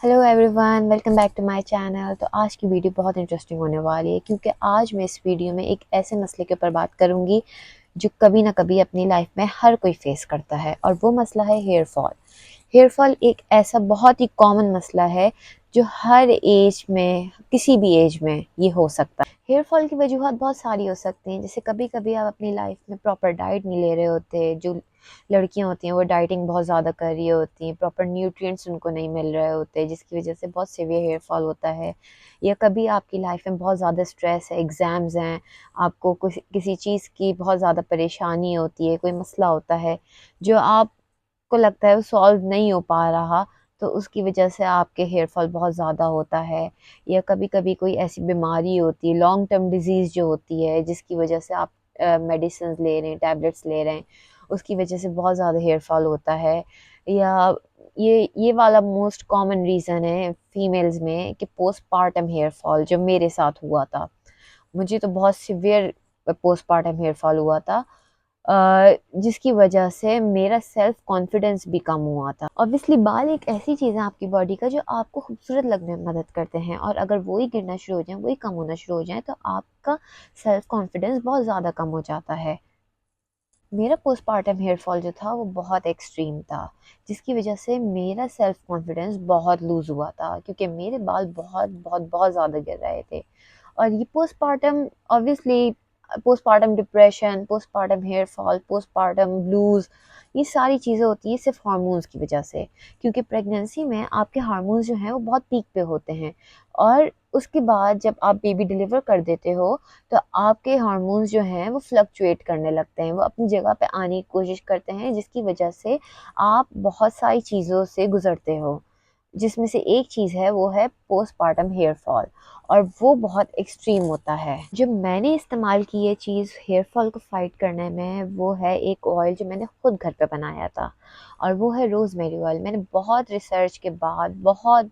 Hello everyone, welcome back to my channel. तो आज की वीडियो बहुत इंटरेस्टिंग होने वाली है क्योंकि आज मैं इस वीडियो में एक ऐसे मसले के ऊपर बात करूंगी जो कभी ना कभी अपनी लाइफ में हर कोई फेस करता है, और वो मसला है हेयर फॉल। हेयर फॉल एक ऐसा बहुत ही कॉमन मसला है जो हर एज में, किसी भी एज में ये हो सकता है। हेयर फॉल की वजूहत बहुत सारी हो सकती हैं, जैसे कभी कभी आप अपनी लाइफ में प्रॉपर डाइट नहीं ले रहे होते। जो लड़कियां होती हैं वो डाइटिंग बहुत ज़्यादा कर रही होती हैं, प्रॉपर न्यूट्रिएंट्स उनको नहीं मिल रहे होते, जिसकी वजह से बहुत सीवियर हेयर फॉल होता है। या कभी आपकी लाइफ में बहुत ज़्यादा स्ट्रेस है, एग्ज़ाम्स हैं, आपको कुछ किसी चीज़ की बहुत ज़्यादा परेशानी होती है, कोई मसला होता है जो आपको लगता है वो सॉल्व नहीं हो पा रहा, तो उसकी वजह से आपके हेयर फॉल बहुत ज़्यादा होता है। या कभी कभी कोई ऐसी बीमारी होती है, लॉन्ग टर्म डिजीज़ जो होती है, जिसकी वजह से आप मेडिसिन ले रहे हैं, टैबलेट्स ले रहे हैं, उसकी वजह से बहुत ज़्यादा हेयर फॉल होता है। या ये वाला मोस्ट कॉमन रीज़न है फीमेल्स में कि पोस्टपार्टम हेयर फॉल, जो मेरे साथ हुआ था। मुझे तो बहुत सिवियर पोस्टपार्टम हेयर फॉल हुआ था, जिसकी वजह से मेरा सेल्फ कॉन्फिडेंस भी कम हुआ था। ऑब्वियसली बाल एक ऐसी चीज़ है आपकी बॉडी का जो आपको खूबसूरत लगने में मदद करते हैं, और अगर वो ही गिरना शुरू हो जाए, वो ही कम होना शुरू हो जाए, तो आपका सेल्फ कॉन्फिडेंस बहुत ज़्यादा कम हो जाता है। मेरा पोस्टपार्टम हेयर फॉल जो था वो बहुत एक्सट्रीम था, जिसकी वजह से मेरा सेल्फ कॉन्फिडेंस बहुत लूज़ हुआ था, क्योंकि मेरे बाल बहुत बहुत बहुत ज़्यादा गिर रहे थे। और ये postpartum, obviously postpartum depression, postpartum hair fall, postpartum blues, ये सारी चीज़ें होती हैं सिर्फ हार्मोन्स की वजह से। क्योंकि प्रेगनेंसी में आपके हार्मोन्स जो हैं वो बहुत पीक पे होते हैं, और उसके बाद जब आप बेबी डिलीवर कर देते हो तो आपके हार्मोन्स जो हैं वो फ्लक्चुएट करने लगते हैं, वो अपनी जगह पे आने की कोशिश करते हैं, जिसकी वजह से आप बहुत सारी चीज़ों से गुजरते हो, जिसमें से एक चीज़ है वो है पोस्टपार्टम हेयर फॉल, और वो बहुत एक्सट्रीम होता है। जो मैंने इस्तेमाल की ये चीज़ हेयर फॉल को फाइट करने में, वो है एक ऑयल जो मैंने खुद घर पे बनाया था, और वो है रोज़मेरी ऑयल। मैंने बहुत रिसर्च के बाद, बहुत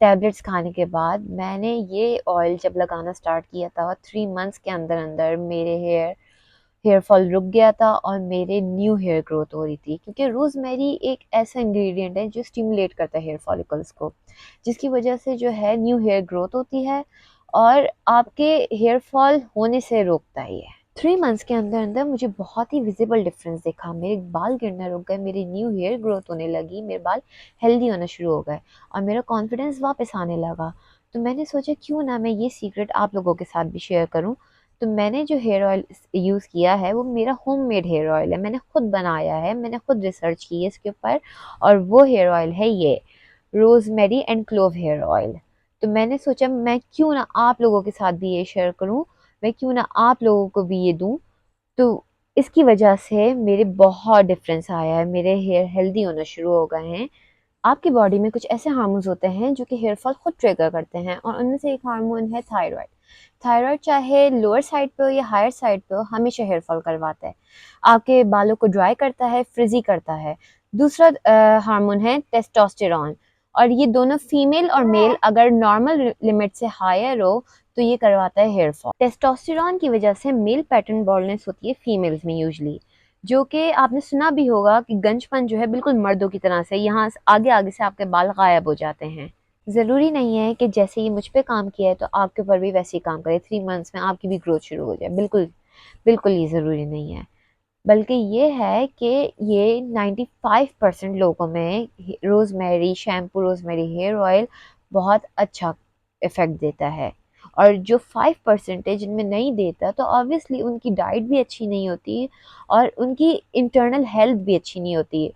टैबलेट्स खाने के बाद मैंने ये ऑयल जब लगाना स्टार्ट किया था, 3 मंथ्स के अंदर अंदर मेरे हेयर फॉल रुक गया था, और मेरे न्यू हेयर ग्रोथ हो रही थी। क्योंकि रोज़मेरी एक ऐसा इंग्रेडिएंट है जो स्टिमुलेट करता है हेयर फॉलिकल्स को, जिसकी वजह से जो है न्यू हेयर ग्रोथ होती है, और आपके हेयर फॉल होने से रोकता ही है। 3 मंथ्स के अंदर अंदर मुझे बहुत ही विजिबल डिफरेंस दिखा, मेरे बाल गिरना रुक गए, मेरी न्यू हेयर ग्रोथ होने लगी, मेरे बाल हेल्दी होना शुरू हो गए, और मेरा कॉन्फिडेंस वापस आने लगा। तो मैंने सोचा क्यों ना मैं ये सीक्रेट आप लोगों के साथ भी शेयर करूं। तो मैंने जो हेयर ऑयल यूज़ किया है वो मेरा होममेड हेयर ऑयल है, मैंने खुद बनाया है, मैंने खुद रिसर्च की है इसके ऊपर, और वो हेयर ऑयल है ये rosemary and clove hair oil. तो मैंने सोचा मैं क्यों ना आप लोगों के साथ भी ये शेयर करूं, मैं क्यों ना आप लोगों को भी ये दूं। तो इसकी वजह से मेरे बहुत डिफरेंस आया है, मेरे हेयर हेल्दी होना शुरू हो गए हैं। आपकी बॉडी में कुछ ऐसे हार्मोन्स होते हैं जो कि हेयर फॉल खुद ट्रिगर करते हैं, और उनमें से एक हार्मोन है थायराइड। थायराइड चाहे लोअर साइड पे हो या हायर साइड पे हो, हमेशा हेयर फॉल करवाता है, आपके बालों को ड्राई करता है, फ्रिजी करता है। दूसरा हार्मोन है टेस्टोस्टेरॉन, और ये दोनों फीमेल और मेल अगर नॉर्मल लिमिट से हायर हो तो ये करवाता है हेयर फॉल। टेस्टोस्टेरॉन की वजह से मेल पैटर्न बॉल्डनेस होती है फीमेल्स में यूजली, जो कि आपने सुना भी होगा कि गंजपन जो है बिल्कुल मर्दों की तरह से, यहाँ आगे आगे से आपके बाल गायब हो जाते हैं। ज़रूरी नहीं है कि जैसे ये मुझ पे काम किया है तो आपके ऊपर भी वैसे ही काम करे, 3 मंथ्स में आपकी भी ग्रोथ शुरू हो जाए, बिल्कुल बिल्कुल ये ज़रूरी नहीं है। बल्कि ये है कि ये 95% लोगों में rosemary shampoo, rosemary hair oil बहुत अच्छा इफ़ेक्ट देता है, और जो 5% है जिनमें नहीं देता, तो ऑब्वियसली उनकी डाइट भी अच्छी नहीं होती, और उनकी इंटरनल हेल्थ भी अच्छी नहीं होती।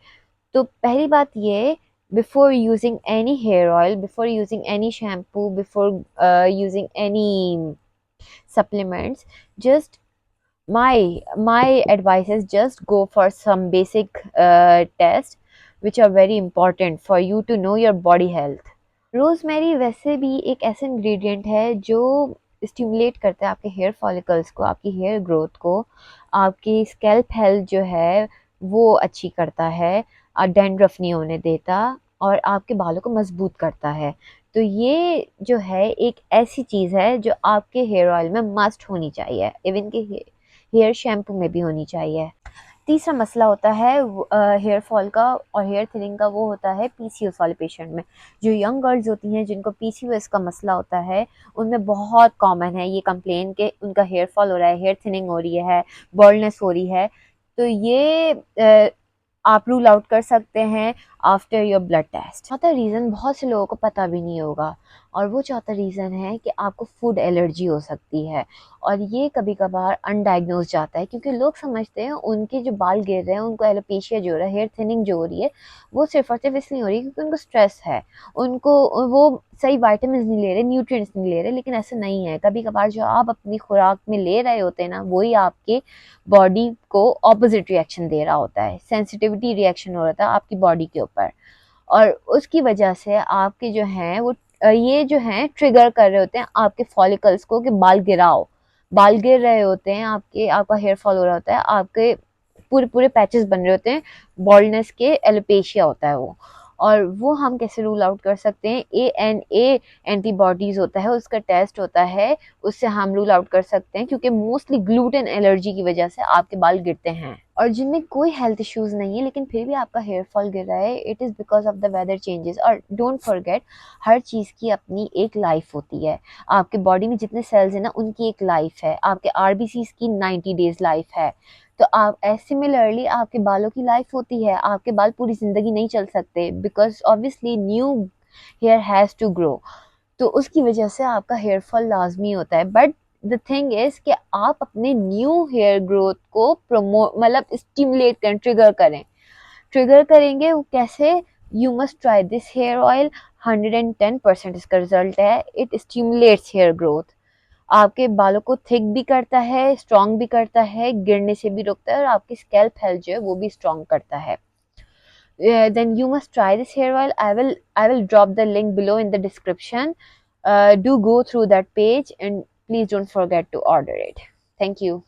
तो पहली बात ये, before using any hair oil, before using any shampoo, before using any supplements, just my advice is just go for some basic tests which are very important for you to know your body health. Rosemary वैसे भी एक ऐसा ingredient है जो stimulate करता है आपके hair follicles को, आपकी हेयर ग्रोथ को, आपकी स्कैल्प हेल्थ जो है वो अच्छी करता है, डैंड्रफ नहीं होने देता, और आपके बालों को मजबूत करता है। तो ये जो है एक ऐसी चीज़ है जो आपके हेयर ऑयल में मस्ट होनी चाहिए, इवन के हेयर शैम्पू में भी होनी चाहिए। तीसरा मसला होता है हेयर फॉल का और हेयर थिनिंग का, वो होता है पीसीओएस वाले पेशेंट में। जो यंग गर्ल्स होती हैं जिनको पीसीओएस का मसला होता है, उनमें बहुत कॉमन है ये कंप्लेन कि उनका हेयर फॉल हो रहा है, हेयर थिनिंग हो रही है, बॉल्डनेस हो रही है। तो ये आप रूल आउट कर सकते हैं आफ्टर योर ब्लड टेस्ट। चौथा रीज़न बहुत से लोगों को पता भी नहीं होगा, और वो चौथा रीज़न है कि आपको फूड एलर्जी हो सकती है। और ये कभी कभार अनडायग्नोज जाता है, क्योंकि लोग समझते हैं उनके जो बाल गिर रहे हैं, उनको एलोपेशिया जो हो रहा है, हेयर थिनिंग जो हो रही है, वो सिर्फ और सिर्फ इसलिए हो रही है क्योंकि उनको स्ट्रेस है, उनको वो सही वाइटामिन नहीं ले रहे, न्यूट्रिएंट्स नहीं ले रहे। लेकिन ऐसा नहीं है, कभी कभार जो आप अपनी खुराक में ले रहे होते हैं ना, वही आपके बॉडी को ऑपोजिट रिएक्शन दे रहा होता है, सेंसिटिविटी रिएक्शन हो रहा था आपकी बॉडी के ऊपर, और उसकी वजह से आपके जो हैं वो ये जो हैं ट्रिगर कर रहे होते हैं आपके फॉलिकल्स को कि बाल गिराओ। बाल गिर रहे होते हैं आपके, आपका हेयर फॉल हो रहा होता है, आपके पूरे पूरे पैचेस बन रहे होते हैं, बॉल्डनेस के, एलोपेशिया होता है वो। और वो हम कैसे रूल आउट कर सकते हैं? ANA एंटीबॉडीज होता है, उसका टेस्ट होता है, उससे हम रूल आउट कर सकते हैं, क्योंकि मोस्टली ग्लूटेन एलर्जी की वजह से आपके बाल गिरते हैं। और जिनमें कोई हेल्थ इश्यूज नहीं है लेकिन फिर भी आपका हेयर फॉल गिर रहा है, it is because of the weather changes. और डोंट फॉरगेट, हर चीज़ की अपनी एक लाइफ होती है। आपके बॉडी में जितने सेल्स हैं ना, उनकी एक लाइफ है, आपके RBCs की 90 डेज लाइफ है। तो आप सिमिलरली आपके बालों की लाइफ होती है, आपके बाल पूरी ज़िंदगी नहीं चल सकते, because obviously new hair has to grow. तो उसकी वजह से आपका हेयर फॉल लाजमी होता है। बट द थिंग इज कि आप अपने न्यू हेयर ग्रोथ को प्रमोट, मतलब स्टिमुलेट करें, ट्रिगर करें। ट्रिगर करेंगे वो कैसे? You must try this hair oil, 110% इसका रिजल्ट है। इट स्टिमुलेट्स हेयर ग्रोथ, आपके बालों को थिक भी करता है, स्ट्रॉन्ग भी करता है, गिरने से भी रोकता है, और आपकी स्कैल्प हेल्थ जो है वो भी स्ट्रॉन्ग करता है। Then you must try this hair oil. I will drop the link below in the description. Do go through that page and please don't forget to order it. Thank you.